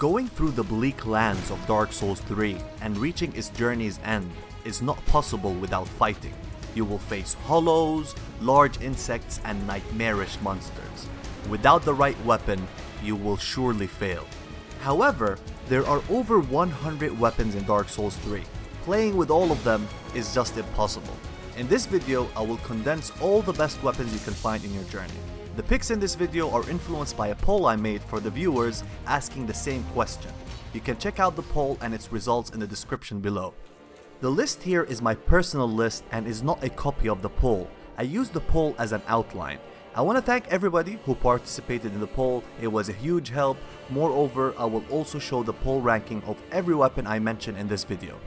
Going through the bleak lands of Dark Souls 3 and reaching its journey's end is not possible without fighting. You will face hollows, large insects, and nightmarish monsters. Without the right weapon, you will surely fail. However, there are over 100 weapons in Dark Souls 3. Playing with all of them is just impossible. In this video, I will condense all the best weapons you can find in your journey. The picks in this video are influenced by a poll I made for the viewers asking the same question. You can check out the poll and its results in the description below. The list here is my personal list and is not a copy of the poll. I used the poll as an outline. I want to thank everybody who participated in the poll, it was a huge help. Moreover, I will also show the poll ranking of every weapon I mention in this video.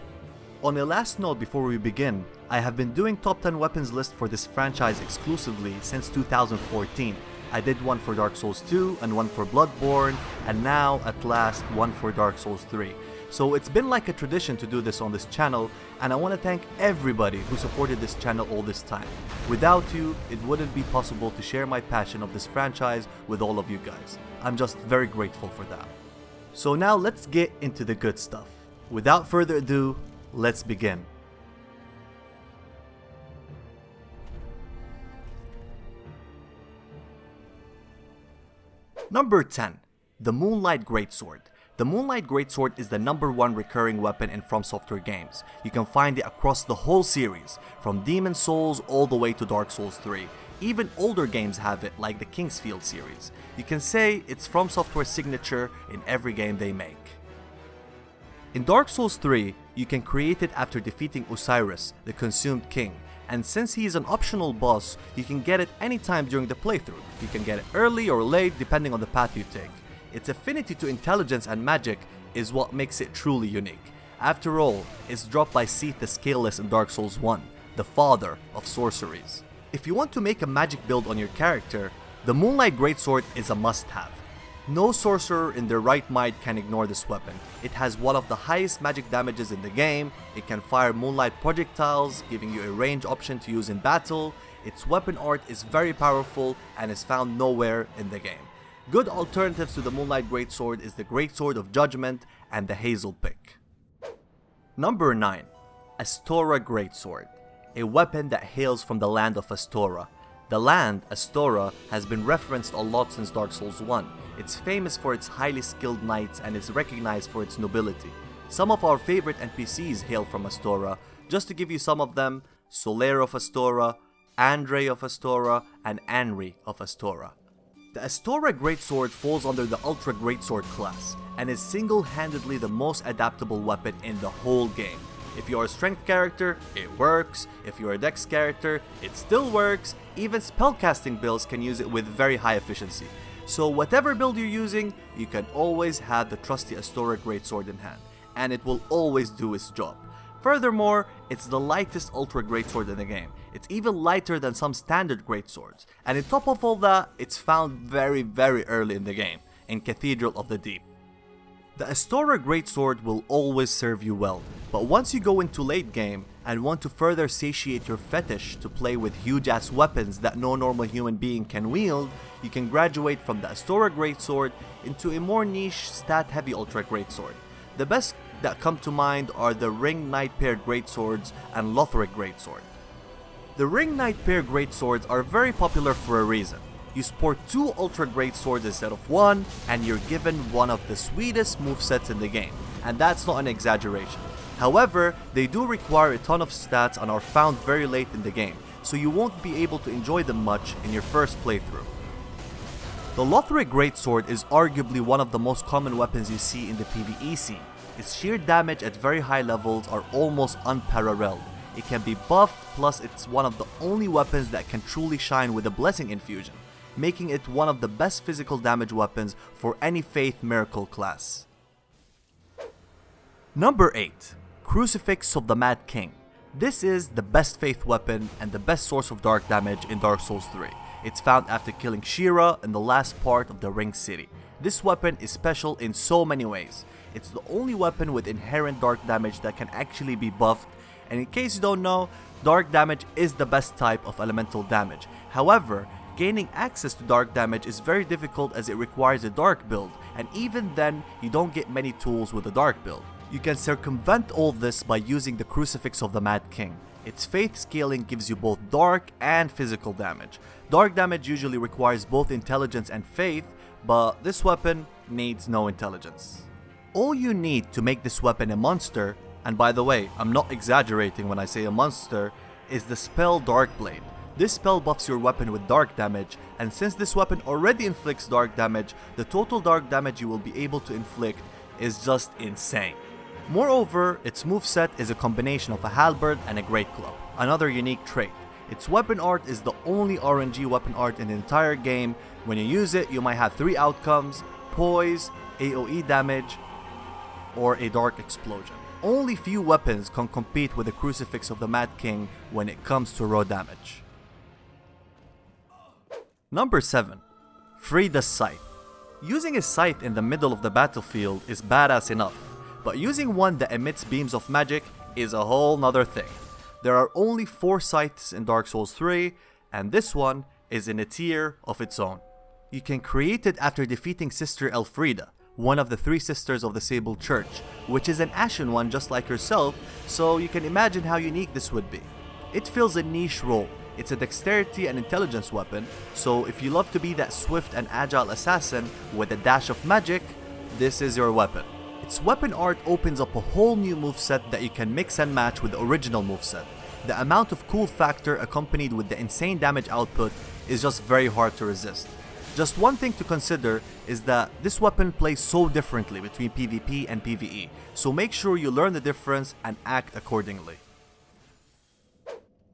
On a last note before we begin, I have been doing top 10 weapons list for this franchise exclusively since 2014. I did one for Dark Souls 2 and one for Bloodborne, and now at last one for Dark Souls 3. So it's been like a tradition to do this on this channel, and I want to thank everybody who supported this channel all this time. Without you, it wouldn't be possible to share my passion of this franchise with all of you guys. I'm just very grateful for that. So now let's get into the good stuff. Without further ado, let's begin. Number 10. The Moonlight Greatsword. The Moonlight Greatsword is the #1 recurring weapon in From Software games. You can find it across the whole series, from Demon Souls all the way to Dark Souls 3. Even older games have it, like the Kingsfield series. You can say it's From Software's signature in every game they make. In Dark Souls 3, you can create it after defeating Osiris, the Consumed King, and since he is an optional boss, you can get it anytime during the playthrough. You can get it early or late depending on the path you take. Its affinity to intelligence and magic is what makes it truly unique. After all, it's dropped by Seath the Scaleless in Dark Souls 1, the father of sorceries. If you want to make a magic build on your character, the Moonlight Greatsword is a must-have. No sorcerer in their right mind can ignore this weapon. It has one of the highest magic damages in the game, it can fire moonlight projectiles, giving you a range option to use in battle. Its weapon art is very powerful and is found nowhere in the game. Good alternatives to the Moonlight Greatsword is the Greatsword of Judgment and the Hazel Pick. Number 9. Astora Greatsword. A weapon that hails from the land of Astora. The land, Astora, has been referenced a lot since Dark Souls 1. It's famous for its highly skilled knights and is recognized for its nobility. Some of our favorite NPCs hail from Astora. Just to give you some of them, Solaire of Astora, Andre of Astora, and Anri of Astora. The Astora Greatsword falls under the Ultra Greatsword class, and is single-handedly the most adaptable weapon in the whole game. If you're a strength character, it works. If you're a dex character, it still works. Even spellcasting builds can use it with very high efficiency. So whatever build you're using, you can always have the trusty Astora Greatsword in hand, and it will always do its job. Furthermore, it's the lightest Ultra Greatsword in the game. It's even lighter than some standard Greatswords, and on top of all that, it's found very early in the game, in Cathedral of the Deep. The Astora Greatsword will always serve you well, but once you go into late game and want to further satiate your fetish to play with huge ass weapons that no normal human being can wield, you can graduate from the Astora Greatsword into a more niche stat heavy Ultra Greatsword. The best that come to mind are the Ring Knight Pair Greatswords and Lotric Greatsword. The Ring Knight Pair Greatswords are very popular for a reason. You sport 2 Ultra Greatswords instead of 1, and you're given one of the sweetest movesets in the game, and that's not an exaggeration. However, they do require a ton of stats and are found very late in the game, so you won't be able to enjoy them much in your first playthrough. The Lotric Greatsword is arguably one of the most common weapons you see in the PvE scene. Its sheer damage at very high levels are almost unparalleled. It can be buffed, plus it's one of the only weapons that can truly shine with a blessing infusion, making it one of the best physical damage weapons for any Faith Miracle class. Number 8. Crucifix of the Mad King. This is the best Faith weapon and the best source of dark damage in Dark Souls 3. It's found after killing Shira in the last part of the Ring City. This weapon is special in so many ways. It's the only weapon with inherent dark damage that can actually be buffed, and in case you don't know, dark damage is the best type of elemental damage. However, Gaining access to dark damage is very difficult as it requires a dark build, and even then, you don't get many tools with a dark build. You can circumvent all this by using the Crucifix of the Mad King. Its faith scaling gives you both dark and physical damage. Dark damage usually requires both intelligence and faith, but this weapon needs no intelligence. All you need to make this weapon a monster, and by the way, I'm not exaggerating when I say a monster, is the spell Dark Blade. This spell buffs your weapon with dark damage, and since this weapon already inflicts dark damage, the total dark damage you will be able to inflict is just insane. Moreover, its moveset is a combination of a halberd and a great club, another unique trait. Its weapon art is the only RNG weapon art in the entire game. When you use it, you might have 3 outcomes: poise, AoE damage, or a dark explosion. Only few weapons can compete with the Crucifix of the Mad King when it comes to raw damage. Number 7. Freide's Scythe. Using a scythe in the middle of the battlefield is badass enough, but using one that emits beams of magic is a whole nother thing. There are only 4 scythes in Dark Souls 3, and this one is in a tier of its own. You can create it after defeating Sister Elfrida, one of the 3 sisters of the Sable Church, which is an ashen one just like herself, so you can imagine how unique this would be. It fills a niche role. It's a dexterity and intelligence weapon, so if you love to be that swift and agile assassin with a dash of magic, this is your weapon. Its weapon art opens up a whole new moveset that you can mix and match with the original moveset. The amount of cool factor accompanied with the insane damage output is just very hard to resist. Just one thing to consider is that this weapon plays so differently between PvP and PvE, so make sure you learn the difference and act accordingly.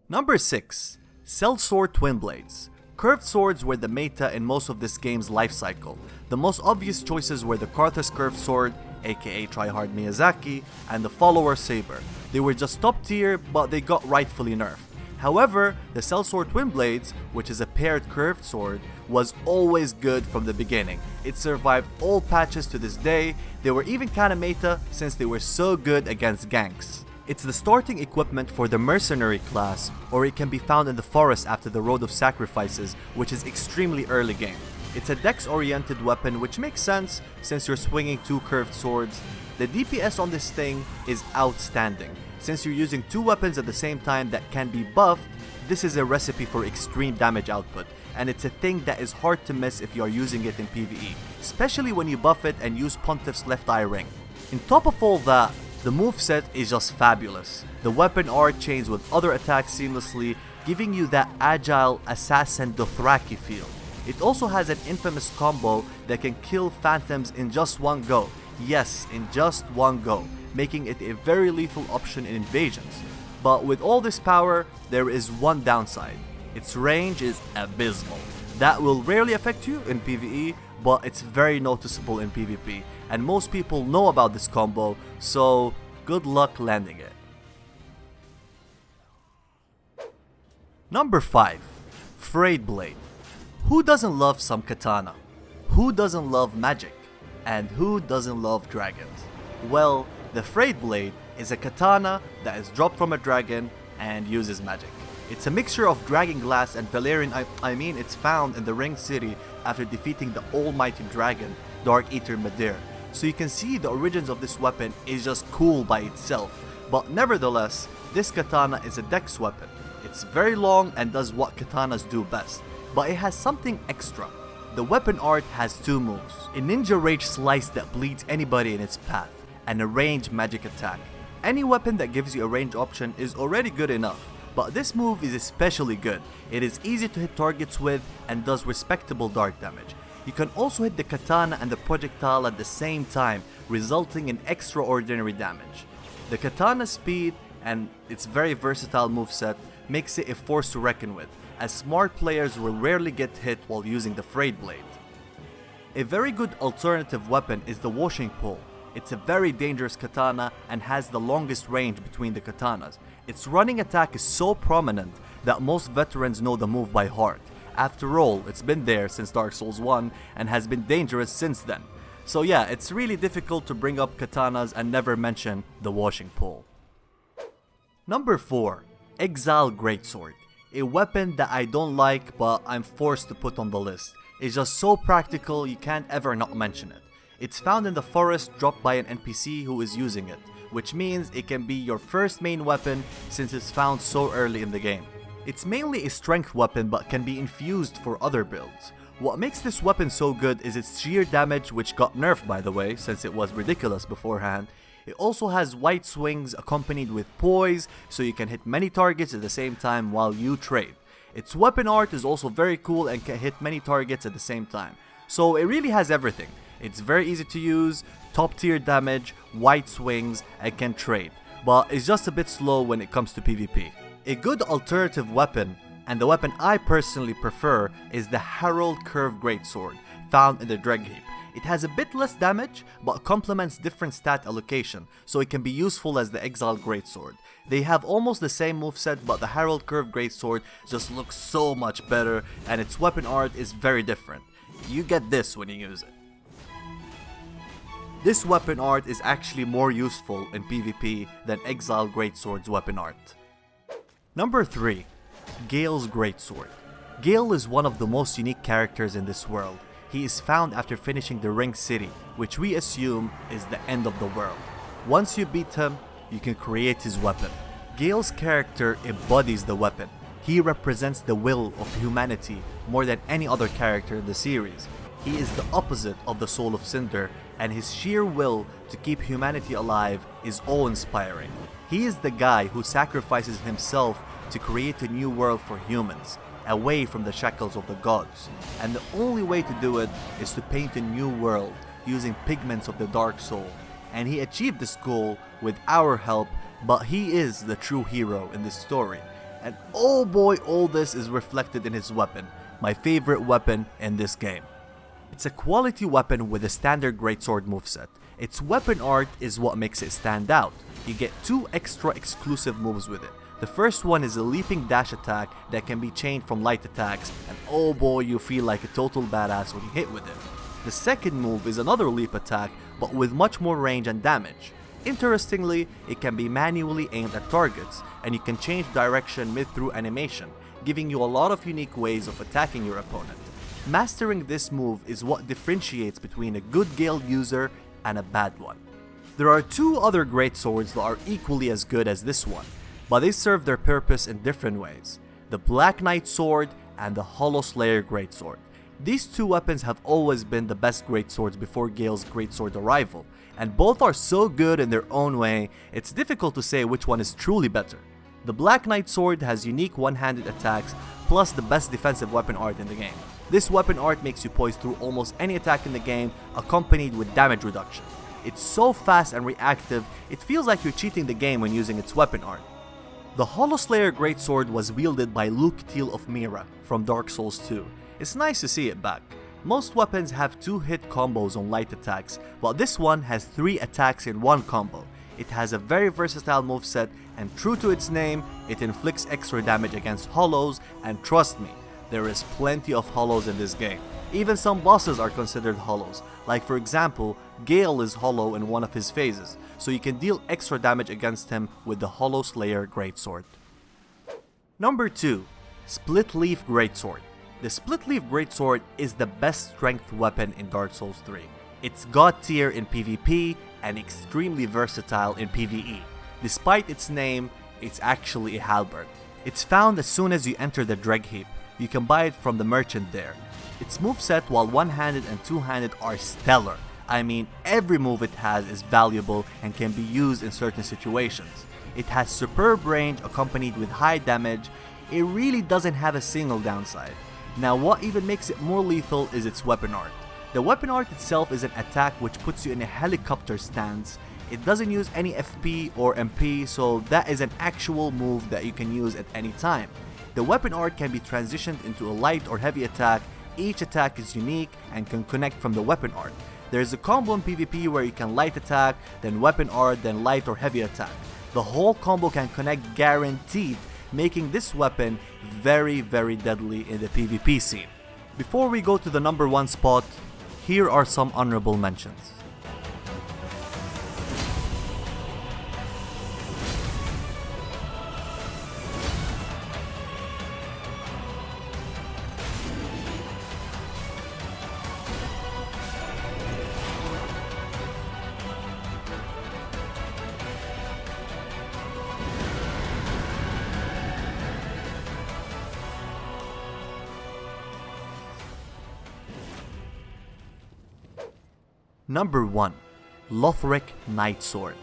Number 6. Sellsword Twin Blades. Curved swords were the meta in most of this game's life cycle. The most obvious choices were the Karthus Curved Sword, aka Tryhard Miyazaki, and the Follower Saber. They were just top tier, but they got rightfully nerfed. However, the Sellsword Twin Blades, which is a paired curved sword, was always good from the beginning. It survived all patches to this day. They were even kinda meta since they were so good against ganks. It's the starting equipment for the Mercenary class, or it can be found in the forest after the Road of Sacrifices, which is extremely early game. It's a dex-oriented weapon, which makes sense since you're swinging 2 curved swords. The DPS on this thing is outstanding. Since you're using 2 weapons at the same time that can be buffed, this is a recipe for extreme damage output, and it's a thing that is hard to miss if you are using it in PvE, especially when you buff it and use Pontiff's Left Eye Ring. On top of all that, the moveset is just fabulous. The weapon art chains with other attacks seamlessly, giving you that agile assassin Dothraki feel. It also has an infamous combo that can kill phantoms in just one go. Yes, in just one go, making it a very lethal option in invasions. But with all this power, there is one downside. Its range is abysmal. That will rarely affect you in PvE, but it's very noticeable in PvP, and most people know about this combo, so good luck landing it. Number 5. Freid Blade. Who doesn't love some katana? Who doesn't love magic? And who doesn't love dragons? Well, the Freid Blade is a katana that is dropped from a dragon and uses magic. It's a mixture of Dragon Glass and Valerian. I mean, it's found in the Ring City after defeating the almighty dragon, Darkeater Midir. So you can see the origins of this weapon is just cool by itself. But nevertheless, this katana is a dex weapon. It's very long and does what katanas do best. But it has something extra. The weapon art has 2 moves. A ninja rage slice that bleeds anybody in its path, and a ranged magic attack. Any weapon that gives you a range option is already good enough, but this move is especially good. It is easy to hit targets with and does respectable dark damage. You can also hit the katana and the projectile at the same time, resulting in extraordinary damage. The katana's speed and its very versatile moveset makes it a force to reckon with, as smart players will rarely get hit while using the Freid Blade. A very good alternative weapon is the washing pole. It's a very dangerous katana and has the longest range between the katanas. Its running attack is so prominent that most veterans know the move by heart. After all, it's been there since Dark Souls 1 and has been dangerous since then. So yeah, it's really difficult to bring up katanas and never mention the washing pole. Number 4. Exile Greatsword. A weapon that I don't like but I'm forced to put on the list. It's just so practical you can't ever not mention it. It's found in the forest dropped by an NPC who is using it, which means it can be your first main weapon since it's found so early in the game. It's mainly a strength weapon but can be infused for other builds. What makes this weapon so good is its sheer damage, which got nerfed by the way since it was ridiculous beforehand. It also has white swings accompanied with poise, so you can hit many targets at the same time while you trade. Its weapon art is also very cool and can hit many targets at the same time. So it really has everything. It's very easy to use, top tier damage, white swings, and can trade. But it's just a bit slow when it comes to PvP. A good alternative weapon, and the weapon I personally prefer, is the Herald Curve Greatsword, found in the Dreg Heap. It has a bit less damage, but complements different stat allocation, so it can be useful as the Exile Greatsword. They have almost the same moveset, but the Herald Curve Greatsword just looks so much better, and its weapon art is very different. You get this when you use it. This weapon art is actually more useful in PvP than Exile Greatsword's weapon art. Number 3. Gael's Greatsword. Gael is one of the most unique characters in this world. He is found after finishing the Ring City, which we assume is the end of the world. Once you beat him, you can create his weapon. Gael's character embodies the weapon. He represents the will of humanity more than any other character in the series. He is the opposite of the soul of Cinder, and his sheer will to keep humanity alive is awe-inspiring. He is the guy who sacrifices himself to create a new world for humans, away from the shackles of the gods, and the only way to do it is to paint a new world using pigments of the dark soul, and he achieved this goal with our help, but he is the true hero in this story, and oh boy, all this is reflected in his weapon, my favorite weapon in this game. It's a quality weapon with a standard greatsword moveset. Its weapon art is what makes it stand out. You get 2 extra exclusive moves with it. The first one is a leaping dash attack that can be chained from light attacks, and oh boy, you feel like a total badass when you hit with it. The second move is another leap attack, but with much more range and damage. Interestingly, it can be manually aimed at targets, and you can change direction mid-through animation, giving you a lot of unique ways of attacking your opponent. Mastering this move is what differentiates between a good Gael user and a bad one. There are 2 other greatswords that are equally as good as this one, but they serve their purpose in different ways. The Black Knight Sword and the Hollow Slayer Greatsword. These 2 weapons have always been the best greatswords before Gael's greatsword arrival, and both are so good in their own way, it's difficult to say which one is truly better. The Black Knight Sword has unique one-handed attacks, plus the best defensive weapon art in the game. This weapon art makes you poise through almost any attack in the game, accompanied with damage reduction. It's so fast and reactive, it feels like you're cheating the game when using its weapon art. The Hollow Slayer Greatsword was wielded by Luke Teal of Mira from Dark Souls 2. It's nice to see it back. Most weapons have 2-hit combos on light attacks, while this one has 3 attacks in one combo. It has a very versatile moveset, and true to its name, it inflicts extra damage against hollows, and trust me, there is plenty of hollows in this game. Even some bosses are considered hollows, like for example, Gael is hollow in one of his phases, so you can deal extra damage against him with the Hollow Slayer Greatsword. Number 2. Splitleaf Greatsword. The Splitleaf Greatsword is the best strength weapon in Dark Souls 3. It's god tier in PvP and extremely versatile in PvE. Despite its name, it's actually a halberd. It's found as soon as you enter the Dreg Heap. You can buy it from the merchant there. Its moveset, while one-handed and two-handed, are stellar. I mean, every move it has is valuable and can be used in certain situations. It has superb range accompanied with high damage. It really doesn't have a single downside. Now, what even makes it more lethal is its weapon art. The weapon art itself is an attack which puts you in a helicopter stance. It doesn't use any FP or MP, so that is an actual move that you can use at any time. The weapon art can be transitioned into a light or heavy attack. Each attack is unique and can connect from the weapon art. There is a combo in PvP where you can light attack, then weapon art, then light or heavy attack. The whole combo can connect guaranteed, making this weapon very deadly in the PvP scene. Before we go to the number 1 spot, here are some honorable mentions. Number 1. Lotric Knightsword.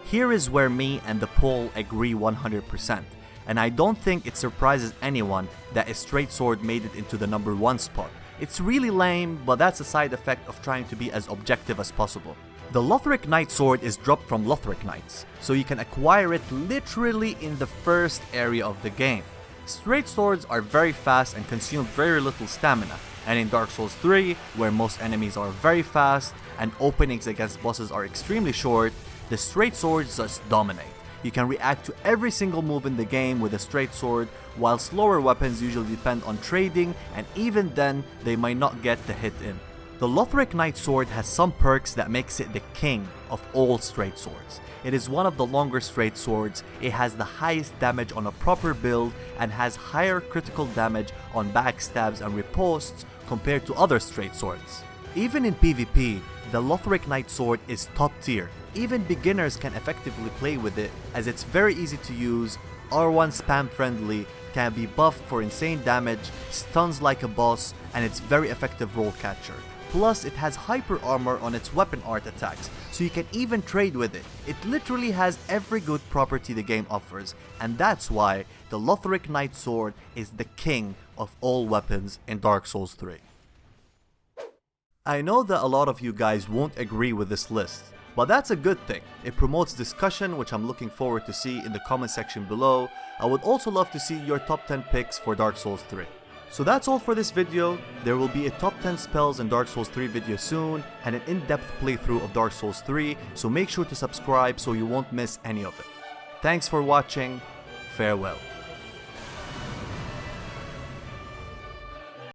Here is where me and the poll agree 100%, and I don't think it surprises anyone that a straight sword made it into the number 1 spot. It's really lame, but that's a side effect of trying to be as objective as possible. The Lotric Knightsword is dropped from Lotric Knights, so you can acquire it literally in the first area of the game. Straight swords are very fast and consume very little stamina, and in Dark Souls 3, where most enemies are very fast and openings against bosses are extremely short, the straight swords just dominate. You can react to every single move in the game with a straight sword, while slower weapons usually depend on trading, and even then, they might not get the hit in. The Lotric Knightsword has some perks that makes it the king of all straight swords. It is one of the longer straight swords, it has the highest damage on a proper build, and has higher critical damage on backstabs and riposts compared to other straight swords. Even in PvP, the Lotric Knightsword is top tier. Even beginners can effectively play with it, as it's very easy to use, R1 spam friendly, can be buffed for insane damage, stuns like a boss, and it's very effective roll catcher. Plus, it has hyper armor on its weapon art attacks, so you can even trade with it. It literally has every good property the game offers, and that's why the Lotric Knightsword is the king of all weapons in Dark Souls 3. I know that a lot of you guys won't agree with this list, but that's a good thing. It promotes discussion, which I'm looking forward to see in the comment section below. I would also love to see your top 10 picks for Dark Souls 3. So that's all for this video. There will be a top 10 spells in Dark Souls 3 video soon, and an in-depth playthrough of Dark Souls 3, so make sure to subscribe so you won't miss any of it. Thanks for watching, farewell.